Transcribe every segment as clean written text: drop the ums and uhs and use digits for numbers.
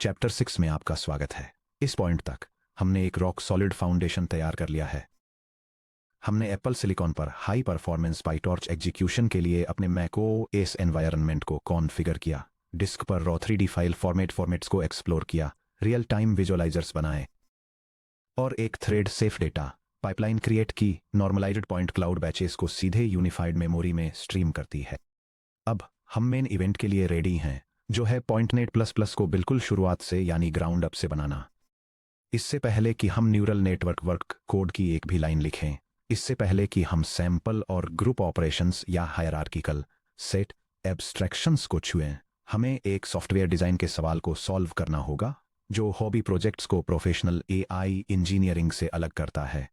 Chapter 6 में आपका स्वागत है। इस पॉइंट तक हमने एक रॉक सॉलिड फाउंडेशन तैयार कर लिया है। हमने एप्पल सिलिकॉन पर हाई परफॉर्मेंस पाइटॉर्च एग्जीक्यूशन के लिए अपने मैकओएस एनवायरनमेंट को कॉन्फ़िगर किया, डिस्क पर रॉ 3D फाइल फॉर्मेट्स को एक्सप्लोर किया, रियल टाइम विजुअलाइजर्स बनाए और एक thread safe data pipeline create की नॉर्मलाइज्ड पॉइंट क्लाउड बैचेस को सीधे यूनिफाइड मेमोरी में स्ट्रीम करती है। अब हम मेन इवेंट के लिए रेडी हैं, जो है पॉइंटनेट प्लस प्लस को बिल्कुल शुरुआत से यानी ग्राउंड अप से बनाना। इससे पहले कि हम न्यूरल नेटवर्क वर्क कोड की एक भी लाइन लिखें, इससे पहले कि हम सैंपल और ग्रुप ऑपरेशंस या हायरार्किकल सेट एब्स्ट्रैक्शंस को छुएं, हमें एक सॉफ्टवेयर डिज़ाइन के सवाल को सॉल्व करना होगा जो हॉबी प्रोजेक्ट्स को प्रोफेशनल एआई इंजीनियरिंग से अलग करता है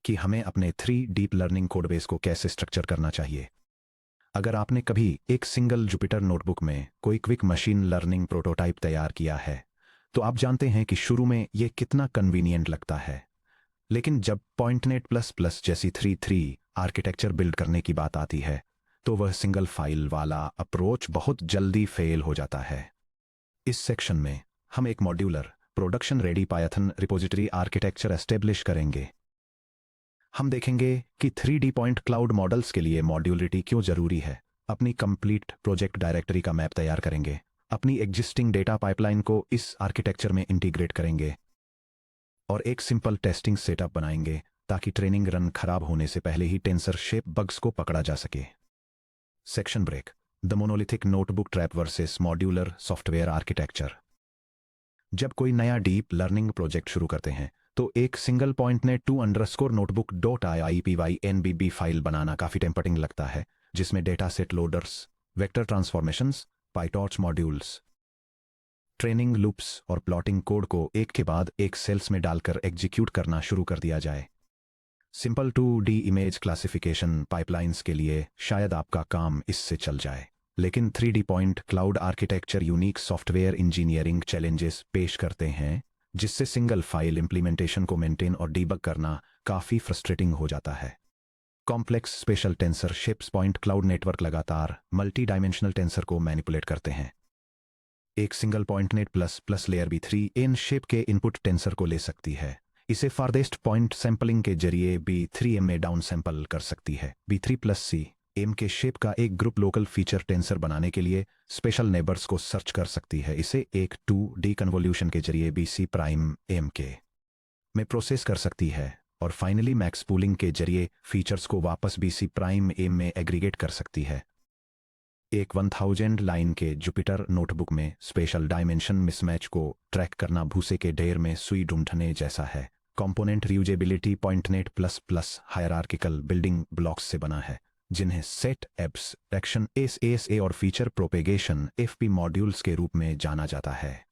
कि हमें अपने 3 डीप लर्निंग कोडबेस को कैसे स्ट्रक्चर करना चाहिए। अगर आपने कभी एक सिंगल जुपिटर नोटबुक में कोई क्विक मशीन लर्निंग प्रोटोटाइप तैयार किया है, तो आप जानते हैं कि शुरू में यह कितना कन्वीनियंट लगता है। लेकिन जब पॉइंटनेट प्लस प्लस जैसी 3.3 आर्किटेक्चर बिल्ड करने की बात आती है, तो वह सिंगल फाइल वाला अप्रोच बहुत जल्दी फेल हो जाता है। इस सेक्शन में हम एक modular production ready Python repository architecture establish करेंगे। हम देखेंगे कि 3D पॉइंट क्लाउड मॉडल्स के लिए मॉड्यूलरिटी क्यों जरूरी है, अपनी कंप्लीट प्रोजेक्ट डायरेक्टरी का मैप तैयार करेंगे, अपनी एग्जिस्टिंग डेटा पाइपलाइन को इस आर्किटेक्चर में इंटीग्रेट करेंगे और एक सिंपल टेस्टिंग सेटअप बनाएंगे ताकि ट्रेनिंग रन खराब होने से पहले ही टेंसर शेप बग्स को पकड़ा जा सके। Section break, the monolithic notebook trap versus modular software architecture. जब कोई नया डीप लर्निंग प्रोजेक्ट शुरू करते हैं, तो एक सिंगल पॉइंटनेट 2_notebook.iipynbb फाइल बनाना काफ़ी टेम्पटिंग लगता है, जिसमें data set loaders, vector transformations, PyTorch modules, training loops और प्लॉटिंग कोड को एक के बाद एक सेल्स में डालकर एग्जीक्यूट करना शुरू कर दिया जाए। Simple 2D image classification pipelines के लिए शायद आपका काम इससे चल जाए, लेकिन 3D point cloud architecture unique software engineering challenges पेश करते हैं, जिससे सिंगल फाइल इंप्लीमेंटेशन को मेंटेन और डीबग करना काफ़ी फ्रस्ट्रेटिंग हो जाता है। Complex spatial tensor shapes point cloud network लगातार मल्टी डायमेंशनल टेंसर को मैनिपुलेट करते हैं। एक single PointNet plus plus layer B3 shape के इनपुट टेंसर को ले सकती है, इसे फारदेस्ट पॉइंट सैंपलिंग के जरिए B3M में डाउन सैंपल कर सकती है। B3+C एम के शेप का एक ग्रुप लोकल फीचर टेंसर बनाने के लिए स्पेशल नेबर्स को सर्च कर सकती है, इसे एक 2D कन्वोल्यूशन के जरिए BC'(M) के में प्रोसेस कर सकती है और फाइनली मैक्स पूलिंग के जरिए फीचर्स को वापस BC'(M) में एग्रीगेट कर सकती है। एक 1000 लाइन के जुपिटर नोटबुक में स्पेशल डायमेंशन मिसमैच को ट्रैक करना भूसे के ढेर में सुई ढूंढने जैसा है। Component reusability PointNet plus plus hierarchical building blocks से बना है, जिन्हें सेट एब्स्ट्रैक्शन SASA और फीचर प्रोपेगेशन FP मॉड्यूल्स के रूप में जाना जाता है।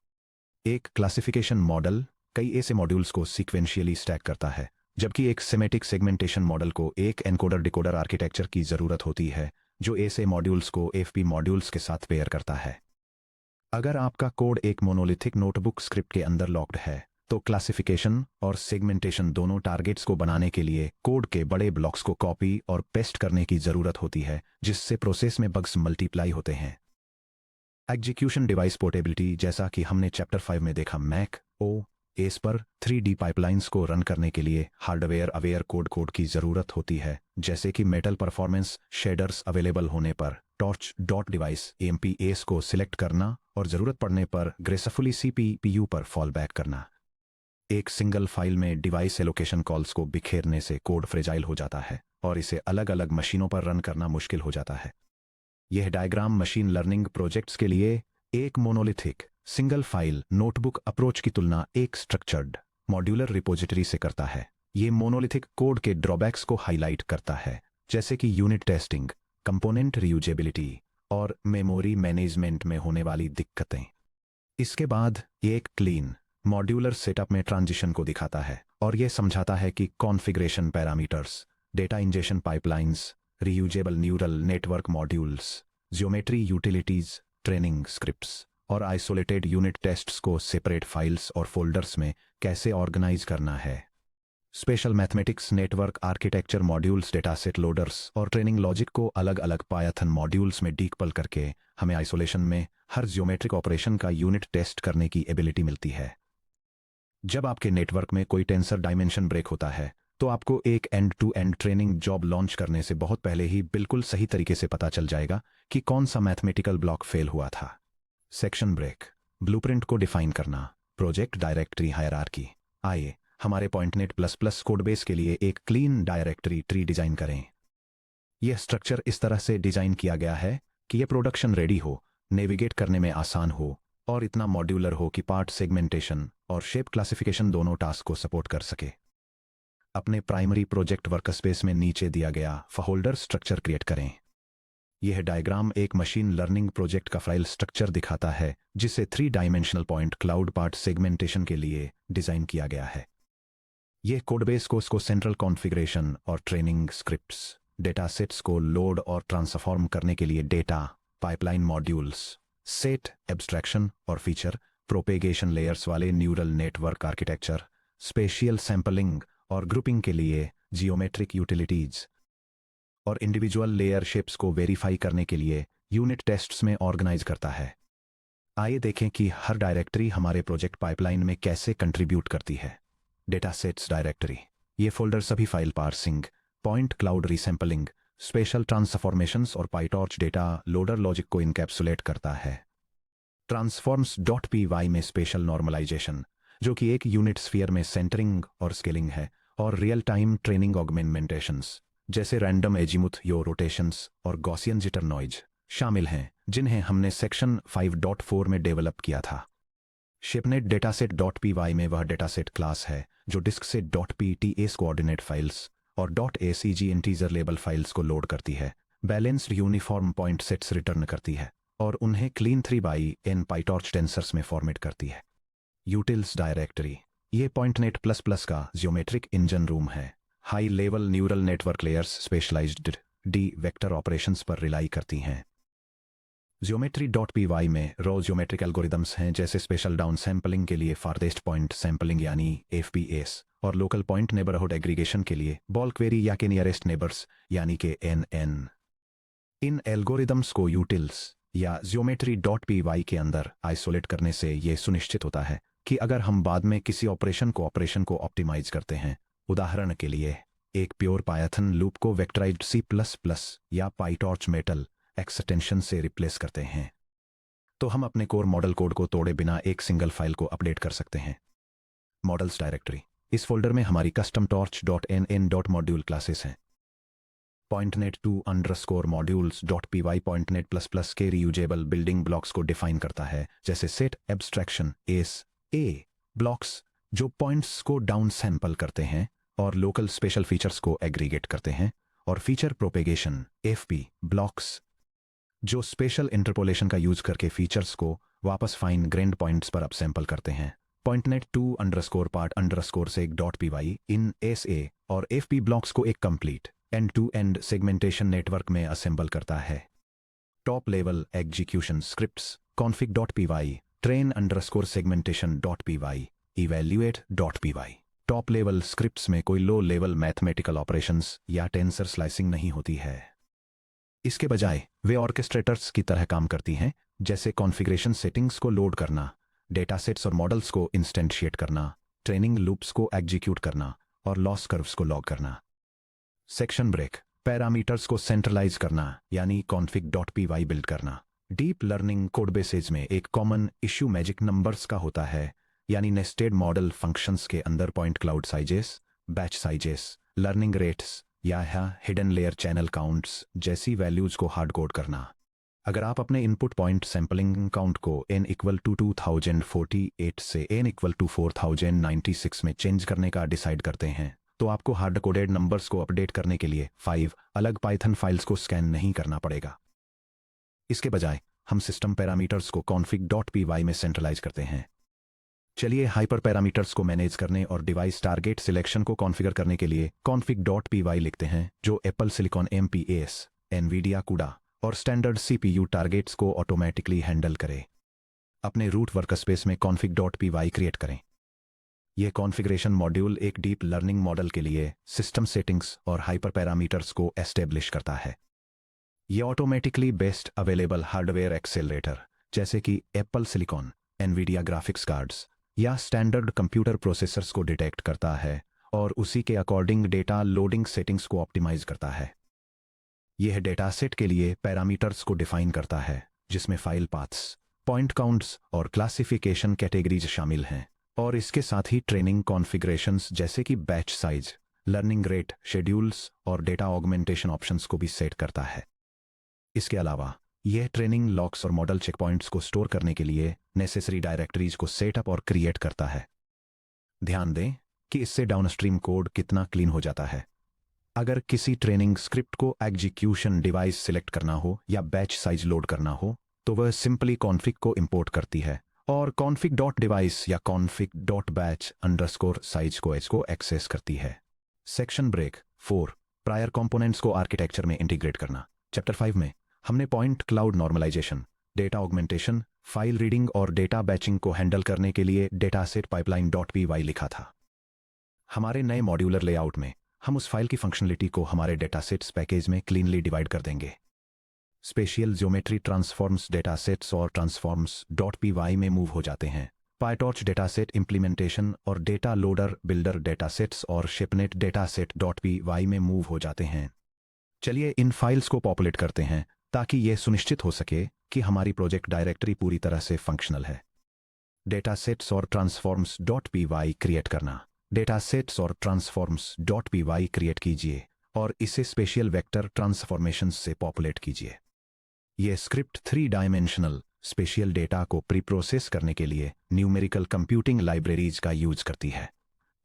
एक क्लासिफिकेशन मॉडल कई ऐसे मॉड्यूल्स को सीक्वेंशियली स्टैक करता है, जबकि एक सेमेटिक सेगमेंटेशन मॉडल को एक एनकोडर डिकोडर आर्किटेक्चर की ज़रूरत होती है, जो ऐसे मॉड्यूल्स को FP मॉड्यूल्स के साथ पेयर करता है। अगर आपका कोड एक मोनोलिथिक नोटबुक स्क्रिप्ट के अंदर लॉक्ड है, तो क्लासिफिकेशन और सेगमेंटेशन दोनों टारगेट्स को बनाने के लिए कोड के बड़े ब्लॉक्स को कॉपी और पेस्ट करने की ज़रूरत होती है, जिससे प्रोसेस में बग्स मल्टीप्लाई होते हैं। एग्जीक्यूशन डिवाइस पोर्टेबिलिटी, जैसा कि हमने चैप्टर 5 में देखा, मैक OS पर 3D पाइपलाइंस को रन करने के लिए हार्डवेयर अवेयर कोड की ज़रूरत होती है, जैसे कि मेटल परफॉर्मेंस शेडर्स अवेलेबल होने पर torch.device AMPAs को सिलेक्ट करना और ज़रूरत पड़ने पर ग्रेसफुली CPU पर फॉल बैक करना। एक सिंगल फाइल में डिवाइस एलोकेशन कॉल्स को बिखेरने से कोड फ्रेजाइल हो जाता है और इसे अलग अलग मशीनों पर रन करना मुश्किल हो जाता है। यह डायग्राम मशीन लर्निंग प्रोजेक्ट्स के लिए एक monolithic single file notebook approach की तुलना एक स्ट्रक्चर्ड मॉड्यूलर रिपोजिटरी से करता है। यह मोनोलिथिक कोड के ड्रॉबैक्स को हाईलाइट करता है, जैसे कि यूनिट टेस्टिंग, कंपोनेंट रियूजेबिलिटी और मेमोरी मैनेजमेंट में होने वाली दिक्कतें। इसके बाद एक क्लीन मॉड्यूलर सेटअप में ट्रांजिशन को दिखाता है और यह समझाता है कि configuration parameters, data injection pipelines, reusable neural network modules, geometry utilities, training scripts और आइसोलेटेड यूनिट टेस्ट्स को सेपरेट फाइल्स और फोल्डर्स में कैसे ऑर्गेनाइज करना है। Special mathematics network architecture modules dataset loaders और ट्रेनिंग लॉजिक को अलग अलग पायथन मॉड्यूल्स में डीकपल करके हमें आइसोलेशन में हर ज्योमेट्रिक ऑपरेशन का यूनिट टेस्ट करने की एबिलिटी मिलती है। जब आपके नेटवर्क में कोई टेंसर डायमेंशन ब्रेक होता है तो आपको एक end to end training job launch करने से बहुत पहले ही बिल्कुल सही तरीके से पता चल जाएगा कि कौन सा मैथमेटिकल ब्लॉक फेल हुआ था। सेक्शन ब्रेक, ब्लूप्रिंट को डिफाइन करना, प्रोजेक्ट डायरेक्टरी हायरार्की। आइए हमारे पॉइंटनेट प्लस प्लस कोडबेस के लिए एक क्लीन डायरेक्टरी ट्री डिजाइन करें। यह स्ट्रक्चर इस तरह से डिजाइन किया गया है कि यह प्रोडक्शन रेडी हो, नेविगेट करने में आसान हो और इतना मॉड्यूलर हो कि पार्ट सेगमेंटेशन और शेप क्लासिफिकेशन दोनों टास्क को सपोर्ट कर सके। अपने प्राइमरी प्रोजेक्ट वर्कस्पेस में नीचे दिया गया फोल्डर स्ट्रक्चर क्रिएट करें। यह डायग्राम एक मशीन लर्निंग प्रोजेक्ट का फाइल स्ट्रक्चर दिखाता है जिसे 3 dimensional point cloud part segmentation के लिए डिजाइन किया गया है। यह कोडबेस को सेंट्रल कॉन्फ़िगरेशन और ट्रेनिंग स्क्रिप्ट्स, डेटा सेट्स को लोड और ट्रांसफॉर्म करने के लिए data pipeline modules, set abstraction और फीचर प्रोपेगेशन लेयर्स वाले neural network architecture, spatial sampling और ग्रुपिंग के लिए जियोमेट्रिक यूटिलिटीज और इंडिविजुअल लेयर शेप्स को वेरीफाई करने के लिए यूनिट टेस्ट्स में ऑर्गेनाइज करता है। आइए देखें कि हर डायरेक्टरी हमारे प्रोजेक्ट पाइपलाइन में कैसे कंट्रीब्यूट करती है। डेटा सेट्स डायरेक्टरी, ये फोल्डर सभी file parsing, point cloud resampling, special transformations और पाइटॉर्च डेटा लोडर लॉजिक को इनकैप्सुलेट करता है। ट्रांसफॉर्म्स डॉट पी में स्पेशल नॉर्मलाइजेशन, जो कि एक यूनिट स्फीयर में सेंटरिंग और स्केलिंग है, और रियल टाइम ट्रेनिंग ऑगमेंटेशंस जैसे रैंडम एजीमुथ यो रोटेशंस और गॉसियन जिटर नॉइज शामिल हैं, जिन्हें हमने सेक्शन 5.4 में डेवलप किया था। शेपनेट डेटासेट डॉट पी में वह डेटासेट क्लास है जो डिस्क से डॉट पीटीएस कोऑर्डिनेट फाइल्स और dot ACG integer label files को लोड करती है, balanced uniform point sets return करती है और उन्हें क्लीन 3x पाइटॉर्च टेंसर्स में फॉर्मेट करती है। यूटिल्स डायरेक्टरी, ये पॉइंटनेट प्लस प्लस का जियोमेट्रिक इंजन रूम है। High level neural network layers specialised D vector operations पर रिलाई करती हैं। ज्योमेट्री डॉट पी में रो ज्योमेट्रिक एल्गोरिदम्स हैं जैसे स्पेशल डाउन सैंपलिंग के लिए फारदेस्ट पॉइंट सैंपलिंग यानी एफपीएस और लोकल पॉइंट नेबरहुड एग्रीगेशन के लिए बॉल क्वेरी या के नियरेस्ट नेबर्स यानी के एनएन। इन एल्गोरिदम्स को यूटिल्स या ज्योमेट्री डॉट पी के अंदर आइसोलेट करने से यह सुनिश्चित होता है कि अगर हम बाद में किसी ऑपरेशन को ऑप्टिमाइज करते हैं, उदाहरण के लिए एक प्योर पायथन लूप को वेक्टराइज्ड C++ या पाइटॉर्च मेटल एक्सटेंशन से रिप्लेस करते हैं, तो हम अपने कोर मॉडल कोड को तोड़े बिना एक सिंगल फाइल को अपडेट कर सकते हैं। मॉडल्स डायरेक्टरी, इस फोल्डर में हमारी कस्टम torch.nn.module क्लासेस हैं। पॉइंटनेट 2_modules.py पॉइंटनेट प्लस प्लस के रीयूजेबल बिल्डिंग ब्लॉक्स को डिफाइन करता है, जैसे set abstraction S A blocks जो पॉइंट्स को डाउन सैंपल करते हैं और लोकल स्पेशल फीचर्स को एग्रीगेट करते हैं, और फीचर प्रोपेगेशन एफपी ब्लॉक्स जो स्पेशल इंटरपोलेशन का यूज करके फीचर्स को वापस फाइन ग्रेन्ड पॉइंट्स पर अपसैंपल करते हैं। पॉइंटनेट 2_part_seg.py इन एसए और एफपी ब्लॉक्स को एक complete and to and segmentation network में असेंबल करता है। Top level execution scripts config.py, train_segmentation.py, evaluate.py। Top level scripts में कोई लो लेवल मैथमेटिकल ऑपरेशंस या टेंसर स्लाइसिंग नहीं होती है। इसके बजाय वे ऑर्केस्ट्रेटर्स की तरह काम करती हैं, जैसे कॉन्फ़िगरेशन सेटिंग्स को लोड करना, डेटासेट्स और मॉडल्स को इंस्टेंशिएट करना, ट्रेनिंग लूप्स को एग्जीक्यूट करना और लॉस कर्व्स को लॉग करना। सेक्शन ब्रेक, पैरामीटर्स को सेंट्रलाइज करना यानी config.py बिल्ड करना। डीप लर्निंग कोडबेसेज में एक कॉमन इश्यू मैजिक नंबर्स का होता है, यानी नेस्टेड मॉडल फंक्शंस के अंदर point cloud sizes, batch sizes, learning rates या हिडन लेयर चैनल काउंट्स जैसी वैल्यूज को हार्ड कोड करना। अगर आप अपने इनपुट पॉइंट सैंपलिंग काउंट को n = 2048 से n = 4096 में चेंज करने का डिसाइड करते हैं, तो आपको हार्ड कोडेड नंबर्स को अपडेट करने के लिए 5 अलग पाइथन फाइल्स को स्कैन नहीं करना पड़ेगा। इसके बजाय हम सिस्टम पैरामीटर्स को config.py में सेंट्रलाइज करते हैं। चलिए हाइपर पैरामीटर्स को मैनेज करने और डिवाइस टारगेट सिलेक्शन को कॉन्फ़िगर करने के लिए config.py लिखते हैं, जो Apple silicon MPS, Nvidia CUDA और स्टैंडर्ड CPU टारगेट्स को ऑटोमेटिकली हैंडल करे। अपने रूट वर्कस्पेस में config.py क्रिएट करें। यह कॉन्फ़िगरेशन मॉड्यूल एक डीप लर्निंग मॉडल के लिए सिस्टम सेटिंग्स और हाइपर पैरामीटर्स को एस्टेब्लिश करता है। ये automatically best available hardware accelerator जैसे कि Apple silicon, Nvidia graphics cards या स्टैंडर्ड कंप्यूटर प्रोसेसर्स को डिटेक्ट करता है और उसी के अकॉर्डिंग डेटा लोडिंग सेटिंग्स को ऑप्टिमाइज करता है। यह डेटा सेट के लिए पैरामीटर्स को डिफाइन करता है जिसमें फाइल पाथ्स, पॉइंट काउंट्स और क्लासिफिकेशन कैटेगरीज शामिल हैं, और इसके साथ ही ट्रेनिंग कॉन्फ़िगरेशंस जैसे कि batch size, learning rate, schedules और डेटा ऑगमेंटेशन ऑप्शंस को भी सेट करता है। इसके अलावा यह ट्रेनिंग लॉक्स और मॉडल चेकपॉइंट्स को स्टोर करने के लिए नेसेसरी डायरेक्टरीज को सेटअप और क्रिएट करता है। ध्यान दें कि इससे डाउनस्ट्रीम कोड कितना क्लीन हो जाता है। अगर किसी ट्रेनिंग स्क्रिप्ट को एग्जीक्यूशन डिवाइस सिलेक्ट करना हो या बैच साइज लोड करना हो तो वह सिंपली कॉन्फ़िग को इंपोर्ट करती है और config.device या config.batch_size को एक्सेस करती है। सेक्शन ब्रेक 4 प्रायर कंपोनेंट्स को आर्किटेक्चर में इंटीग्रेट करना। चैप्टर 5 में हमने point cloud normalisation, data augmentation, file reading और डेटा बैचिंग को हैंडल करने के लिए डेटासेट पाइपलाइन.py लिखा था। हमारे नए मॉड्यूलर लेआउट में हम उस फाइल की फंक्शनलिटी को हमारे डेटासेट्स पैकेज में क्लीनली डिवाइड कर देंगे। स्पेशियल ज्योमेट्री ट्रांसफॉर्म्स डेटासेट्स और ट्रांसफॉर्म्स.py में मूव हो जाते हैं। पायटॉर्च डेटासेट इंप्लीमेंटेशन और डेटा लोडर बिल्डर डेटासेट्स और शिपनेट डेटासेट.py में मूव हो जाते हैं। चलिए इन फाइल्स को पॉपुलेट करते हैं ताकि यह सुनिश्चित हो सके कि हमारी प्रोजेक्ट डायरेक्टरी पूरी तरह से फंक्शनल है। डेटासेट्स और ट्रांसफॉर्म्स.py क्रिएट करना। डेटासेट्स और ट्रांसफॉर्म्स.py क्रिएट कीजिए और इसे स्पेशियल वेक्टर ट्रांसफॉर्मेशंस से पॉपुलेट कीजिए। यह स्क्रिप्ट 3 डायमेंशनल स्पेशियल डेटा को प्री प्रोसेस करने के लिए न्यूमेरिकल कंप्यूटिंग लाइब्रेरीज का यूज करती है।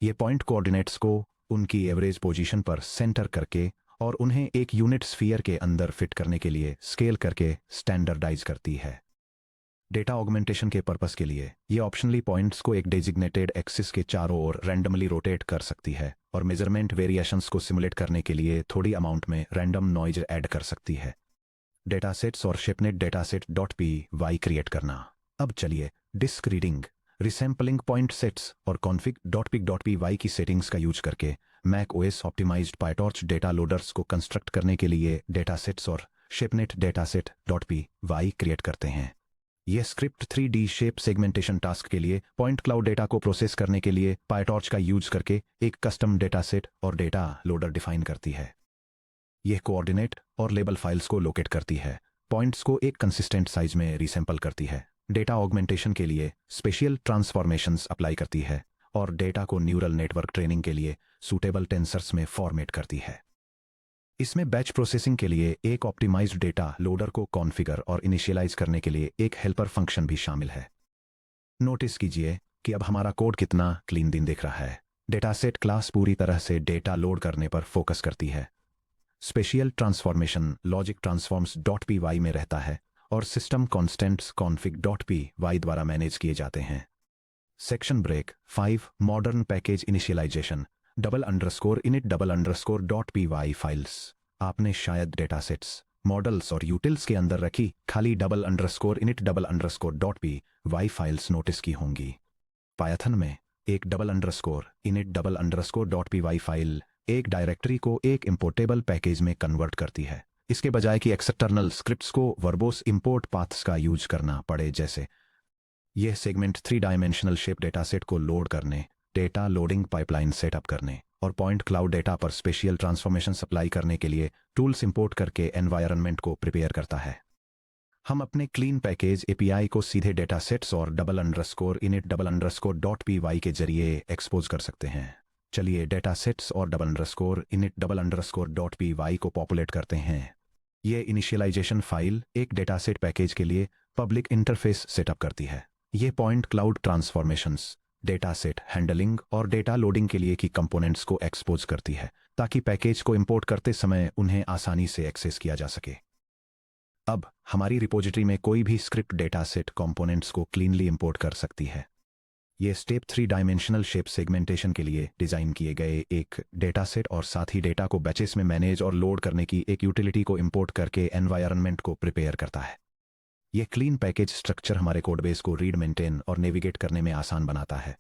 यह पॉइंट कोऑर्डिनेट्स को उनकी एवरेज पोजीशन पर सेंटर करके और उन्हें एक यूनिट स्फीयर के अंदर फिट करने के लिए स्केल करके स्टैंडर्डाइज करती है। डेटा ऑगमेंटेशन के पर्पस के लिए ये ऑप्शनली पॉइंट्स को एक डेजिग्नेटेड एक्सिस के चारों ओर रैंडमली रोटेट कर सकती है और मेजरमेंट वेरिएशंस को सिमुलेट करने के लिए थोड़ी अमाउंट में रैंडम नॉइज ऐड कर सकती है। डेटासेट्स और शिपनेट डेटासेट.py क्रिएट करना। अब चलिए disk reading, resampling point sets और config.py की सेटिंग्स का यूज करके Mac OS optimised PyTorch data loaders को कंस्ट्रक्ट करने के लिए डेटासेट्स और शिपनेट डेटासेट.py क्रिएट करते हैं। यह script 3D shape segmentation task के लिए पॉइंट क्लाउड डेटा को प्रोसेस करने के लिए पायटॉर्च का यूज करके एक कस्टम डेटासेट और डेटा लोडर डिफाइन करती है। यह कोऑर्डिनेट और लेबल फाइल्स को लोकेट करती है, पॉइंट्स को एक कंसिस्टेंट साइज में रीसैंपल करती है, डेटा ऑगमेंटेशन के लिए स्पेशल ट्रांसफॉर्मेशंस अप्लाई करती है और डेटा को न्यूरल नेटवर्क ट्रेनिंग के लिए सूटेबल टेंसर्स में फॉर्मेट करती है। इसमें बैच प्रोसेसिंग के लिए एक ऑप्टिमाइज्ड डेटा लोडर को कॉन्फ़िगर और इनिशियलाइज करने के लिए एक हेल्पर फंक्शन भी शामिल है। नोटिस कीजिए कि अब हमारा कोड कितना क्लीन दिन दिख रहा है। डेटासेट क्लास पूरी तरह से डेटा लोड करने पर फोकस करती है। स्पेशियल ट्रांसफॉर्मेशन लॉजिक ट्रांसफॉर्म्स.py में रहता है और सिस्टम कॉन्स्टेंट्स config.py द्वारा मैनेज किए जाते हैं। Section break 5 modern package initialisation $_init$_.py files. आपने शायद डेटासेट्स, मॉडल्स और यूटिल्स के अंदर रखी खाली $_init$_.py फाइल्स नोटिस की होंगी। पायथन में एक $_init$_.py फाइल एक डायरेक्टरी को एक इंपोर्टेबल पैकेज में कन्वर्ट करती है, इसके बजाय कि एक्सटर्नल स्क्रिप्ट्स को वर्बोस इंपोर्ट पाथ्स का यूज करना पड़े। जैसे यह सेगमेंट 3 डायमेंशनल शेप डेटासेट को लोड करने, डेटा लोडिंग पाइपलाइन सेटअप करने और पॉइंट क्लाउड डेटा पर स्पेशियल ट्रांसफॉर्मेशन सप्लाई करने के लिए टूल्स इंपोर्ट करके एनवायरनमेंट को प्रिपेयर करता है। हम अपने क्लीन पैकेज API को सीधे डेटासेट्स और $_init$_.py के जरिए एक्सपोज कर सकते हैं। चलिए डेटासेट्स और $_init$_.py को पॉपुलेट करते हैं। यह इनिशियलाइजेशन फाइल एक डेटासेट पैकेज के लिए पब्लिक इंटरफेस सेटअप करती है। यह point cloud transformations, dataset handling और डेटा लोडिंग के लिए की कंपोनेंट्स को एक्सपोज करती है ताकि पैकेज को इंपोर्ट करते समय उन्हें आसानी से एक्सेस किया जा सके। अब हमारी रिपोजिटरी में कोई भी स्क्रिप्ट डेटासेट कंपोनेंट्स को क्लीनली इंपोर्ट कर सकती है। यह स्टेप 3 डायमेंशनल शेप सेगमेंटेशन के लिए डिजाइन किए गए एक डेटासेट और साथ ही डेटा को बैचेस में मैनेज और लोड करने की एक यूटिलिटी को इंपोर्ट करके एनवायरनमेंट को प्रिपेयर करता है। यह क्लीन पैकेज स्ट्रक्चर हमारे कोडबेस को रीड, मेंटेन और नेविगेट करने में आसान बनाता है।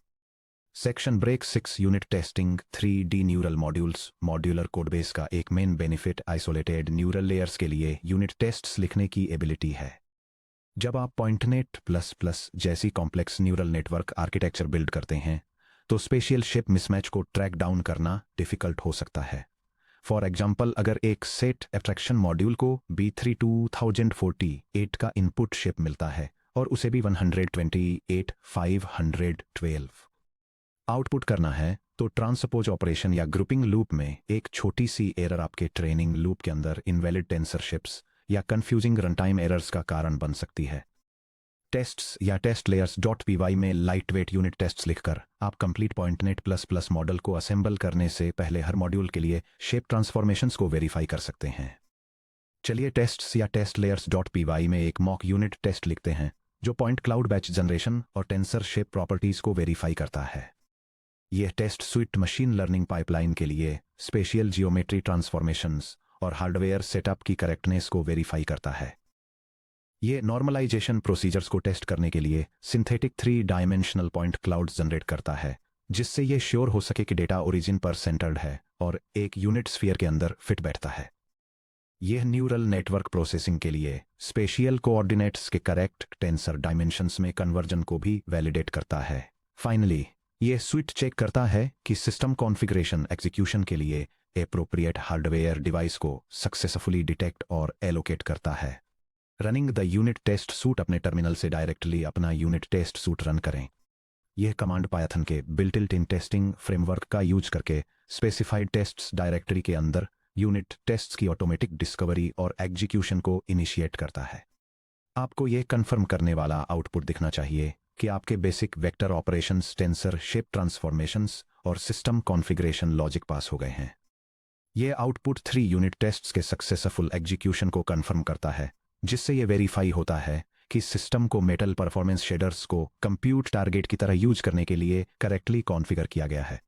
Section break 6 unit testing 3D neural modules modular codebase का एक main benefit isolated neural layers के लिए यूनिट टेस्ट्स लिखने की एबिलिटी है। जब आप पॉइंटनेट प्लस प्लस जैसी complex neural network architecture build करते हैं तो स्पेशियल शेप मिसमैच को ट्रैक डाउन करना डिफिकल्ट हो सकता है। फॉर एग्जाम्पल, अगर एक सेट एब्स्ट्रैक्शन मॉड्यूल को B3 2048 का इनपुट शेप मिलता है और उसे भी 128,512 आउटपुट करना है, तो ट्रांसपोज ऑपरेशन या ग्रुपिंग लूप में एक छोटी सी एरर आपके ट्रेनिंग लूप के अंदर इनवैलिड टेंसर शिप्स या कंफ्यूजिंग रनटाइम एरर्स का कारण बन सकती है। टेस्ट्स या टेस्ट लेयर्स डॉट py में लाइट वेट यूनिट टेस्ट्स लिखकर आप कंप्लीट पॉइंटनेट प्लस प्लस मॉडल को असेंबल करने से पहले हर मॉड्यूल के लिए शेप ट्रांसफॉर्मेशंस को वेरीफाई कर सकते हैं। चलिए टेस्ट्स या टेस्ट लेयर्स डॉट py में एक मॉक यूनिट टेस्ट लिखते हैं जो पॉइंट क्लाउड बैच जनरेशन और टेंसर शेप प्रॉपर्टीज को वेरीफाई करता है। यह test suite machine learning pipeline के लिए स्पेशियल जियोमेट्री ट्रांसफॉर्मेशंस और हार्डवेयर सेटअप की करेक्टनेस को वेरीफाई करता है। ये नॉर्मलाइजेशन प्रोसीजर्स को टेस्ट करने के लिए synthetic 3 dimensional point clouds generate करता है, जिससे ये श्योर हो सके कि डेटा ओरिजिन पर सेंटर्ड है और एक यूनिट स्फीयर के अंदर फिट बैठता है। यह न्यूरल नेटवर्क प्रोसेसिंग के लिए स्पेशियल कोऑर्डिनेट्स के करेक्ट टेंसर डायमेंशंस में कन्वर्जन को भी वैलिडेट करता है। फाइनली, यह स्विट चेक करता है कि सिस्टम कॉन्फ़िगरेशन एग्जीक्यूशन के लिए एप्रोप्रिएट हार्डवेयर डिवाइस को सक्सेसफुली डिटेक्ट और एलोकेट करता है। Running the unit test suite अपने टर्मिनल से डायरेक्टली अपना यूनिट टेस्ट सूट रन करें। यह कमांड पायथन के बिल्ट इन टेस्टिंग फ्रेमवर्क का यूज करके स्पेसिफाइड टेस्ट्स डायरेक्टरी के अंदर यूनिट टेस्ट्स की ऑटोमेटिक डिस्कवरी और एग्जीक्यूशन को इनिशिएट करता है। आपको यह कंफर्म करने वाला आउटपुट दिखना चाहिए कि आपके basic vector operations, tensor shape transformations और सिस्टम कॉन्फ़िगरेशन लॉजिक पास हो गए हैं। यह आउटपुट 3 यूनिट टेस्ट्स के सक्सेसफुल एग्जीक्यूशन को कंफर्म करता है, जिससे यह वेरीफाई होता है कि सिस्टम को मेटल परफॉर्मेंस शेडर्स को कंप्यूट टारगेट की तरह यूज करने के लिए करेक्टली कॉन्फ़िगर किया गया है।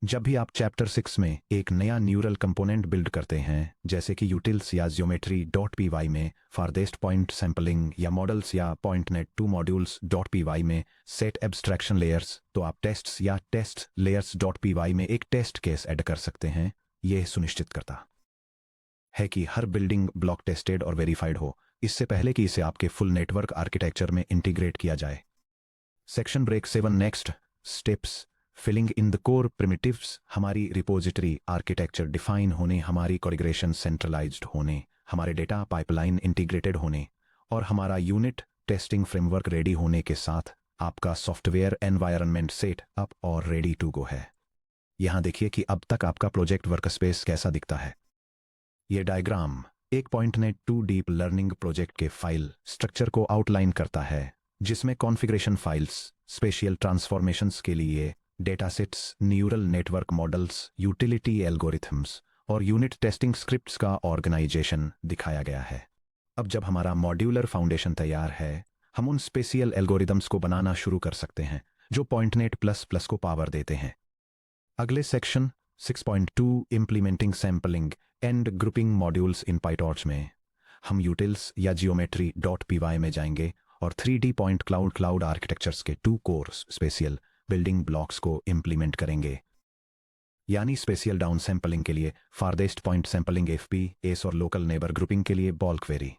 जब भी आप चैप्टर 6 में एक नया न्यूरल कंपोनेंट बिल्ड करते हैं, जैसे कि यूटिल्स या ज्योमेट्री डॉट py में फारदेस्ट पॉइंट सैंपलिंग या मॉडल्स या पॉइंटनेट 2 मॉड्यूल्स डॉट py में सेट एब्स्ट्रैक्शन लेयर्स, तो आप टेस्ट्स या टेस्ट लेयर्स डॉट py में एक टेस्ट केस ऐड कर सकते हैं। यह सुनिश्चित करता है कि हर बिल्डिंग ब्लॉक टेस्टेड और वेरीफाइड हो, इससे पहले कि इसे आपके फुल नेटवर्क आर्किटेक्चर में इंटीग्रेट किया जाए। Section break 7 next steps filling in the core primitives. हमारी रिपोजिटरी आर्किटेक्चर डिफाइन होने, हमारी कॉन्फ़िगरेशन सेंट्रलाइज्ड होने, हमारे डेटा पाइपलाइन इंटीग्रेटेड होने और हमारा यूनिट टेस्टिंग फ्रेमवर्क रेडी होने के साथ आपका सॉफ्टवेयर एनवायरनमेंट सेट अप और रेडी टू गो है। यहां देखिए कि अब तक आपका प्रोजेक्ट वर्कस्पेस कैसा दिखता है। यह डायग्राम एक पॉइंटनेट 2 डीप लर्निंग प्रोजेक्ट के फाइल स्ट्रक्चर को आउटलाइन करता है, जिसमें कॉन्फ़िगरेशन फाइल्स, स्पेशियल ट्रांसफॉर्मेशंस के लिए datasets, neural network models, utility algorithms और यूनिट टेस्टिंग स्क्रिप्ट्स का ऑर्गेनाइजेशन दिखाया गया है। अब जब हमारा मॉड्यूलर फाउंडेशन तैयार है, हम उन स्पेशियल एल्गोरिथम्स को बनाना शुरू कर सकते हैं जो पॉइंटनेट प्लस प्लस को पावर देते हैं। अगले section 6.2 implementing sampling and grouping modules in PyTorch में हम यूटिल्स या जियोमेट्री डॉट py में जाएंगे और 3D पॉइंट क्लाउड आर्किटेक्चर्स के 2 कोर स्पेशियल बिल्डिंग ब्लॉक्स को इम्प्लीमेंट करेंगे। यानी स्पेशियल डाउन सैंपलिंग के लिए farthest point sampling FP, S और लोकल नेबर ग्रुपिंग के लिए बॉल क्वेरी।